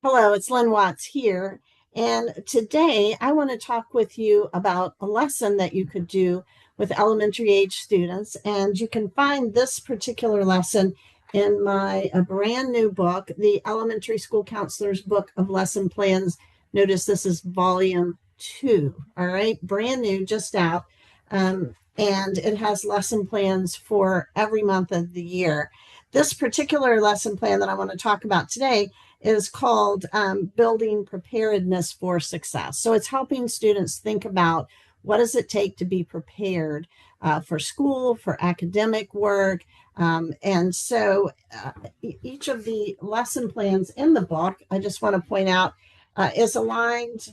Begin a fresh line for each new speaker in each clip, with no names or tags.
Hello, it's Lynn Watts here. And today I want to talk with you about a lesson that you could do with elementary age students. And you can find this particular lesson in my brand new book, the Elementary School Counselor's Book of Lesson Plans. Notice this is volume 2. All right, brand new, just out. And it has lesson plans for every month of the year. This particular lesson plan that I want to talk about today is called Building Preparedness for Success. So it's helping students think about what does it take to be prepared for school, for academic work. Each of the lesson plans in the book, I just want to point out, is aligned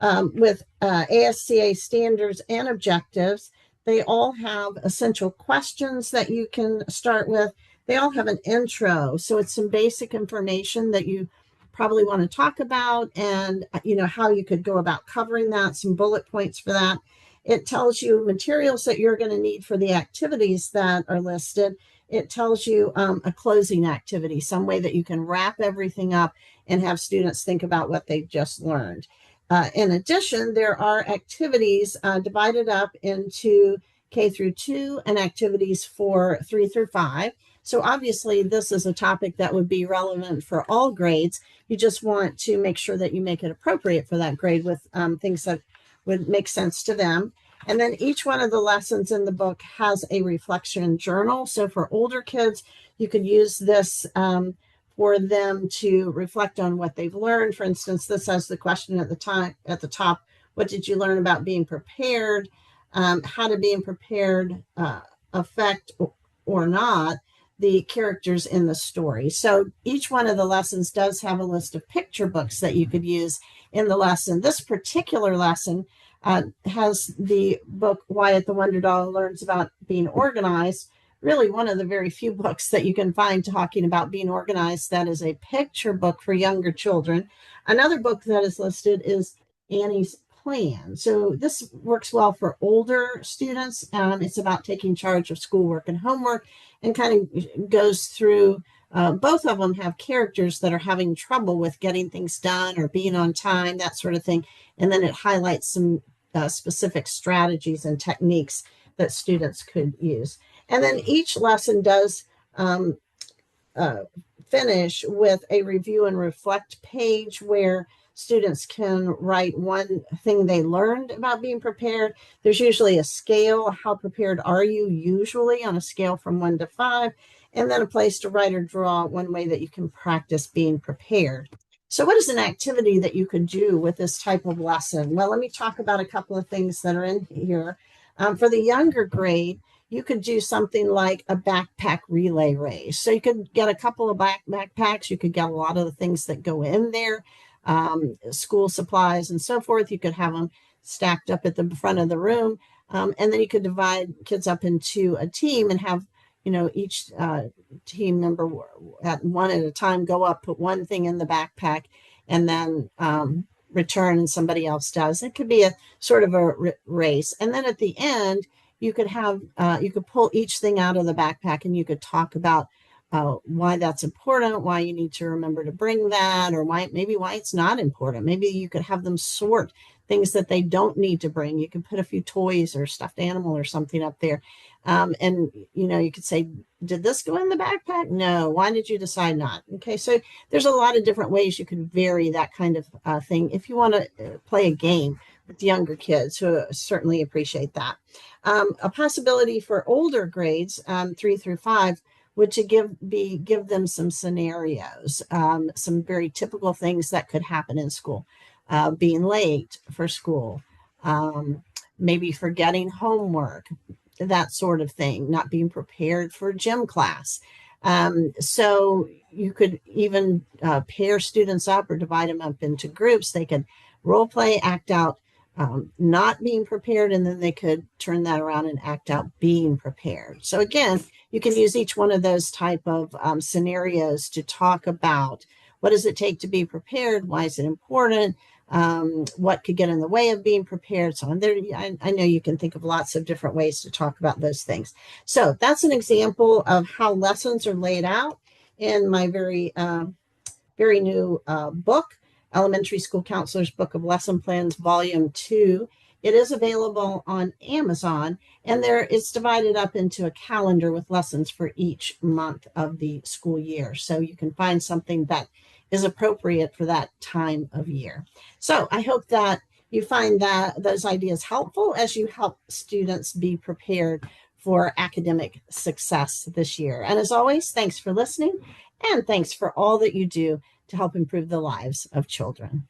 with ASCA standards and objectives. They all have essential questions that you can start with. They all have an intro, so it's some basic information that you probably want to talk about, and how you could go about covering that, some bullet points for that. It tells you materials that you're going to need for the activities that are listed. It tells you a closing activity, some way that you can wrap everything up and have students think about what they've just learned. In addition, there are activities divided up into K through 2 and activities for 3 through 5. So obviously, this is a topic that would be relevant for all grades. You just want to make sure that you make it appropriate for that grade with things that would make sense to them. And then each one of the lessons in the book has a reflection journal. So for older kids, you could use this for them to reflect on what they've learned. For instance, this has the question at the top, what did you learn about being prepared? How did being prepared affect or not the characters in the story? So each one of the lessons does have a list of picture books that you could use in the lesson. This particular lesson has the book Wyatt the Wonder Doll Learns About Being Organized, really one of the very few books that you can find talking about being organized that is a picture book for younger children. Another book that is listed is Annie's Plan. So this works well for older students. It's about taking charge of schoolwork and homework, and kind of goes through, both of them have characters that are having trouble with getting things done or being on time, that sort of thing. And then it highlights some specific strategies and techniques that students could use. And then each lesson does finish with a review and reflect page where students can write one thing they learned about being prepared. There's usually a scale. How prepared are you? Usually on a scale from 1 to 5. And then a place to write or draw one way that you can practice being prepared. So what is an activity that you could do with this type of lesson? Well, let me talk about a couple of things that are in here. For the younger grade, you could do something like a backpack relay race. So you could get a couple of backpacks. You could get a lot of the things that go in there, school supplies and so forth. You could have them stacked up at the front of the room. And then you could divide kids up into a team and have, each team member at one at a time go up, put one thing in the backpack, and then return, and somebody else does. It could be a sort of a race. And then at the end, you could have, you could pull each thing out of the backpack, and you could talk about why that's important, why you need to remember to bring that, or why it's not important. Maybe you could have them sort things that they don't need to bring. You could put a few toys or stuffed animal or something up there. And, you could say, did this go in the backpack? No. Why did you decide not? Okay. So there's a lot of different ways you can vary that kind of thing if you want to play a game with younger kids who certainly appreciate that. A possibility for older grades, 3 through 5, would to give them some scenarios, some very typical things that could happen in school. Being late for school, maybe forgetting homework, that sort of thing, not being prepared for gym class. So you could even pair students up or divide them up into groups. They could role play, act out not being prepared, and then they could turn that around and act out being prepared. So again, you can use each one of those type of scenarios to talk about what does it take to be prepared, why is it important, what could get in the way of being prepared. So on there, I know you can think of lots of different ways to talk about those things. So that's an example of how lessons are laid out in my very very new book, Elementary School Counselor's Book of Lesson Plans, Volume 2. It is available on Amazon, and it's divided up into a calendar with lessons for each month of the school year. So you can find something that is appropriate for that time of year. So I hope that you find that those ideas helpful as you help students be prepared for academic success this year. And as always, thanks for listening, and thanks for all that you do to help improve the lives of children.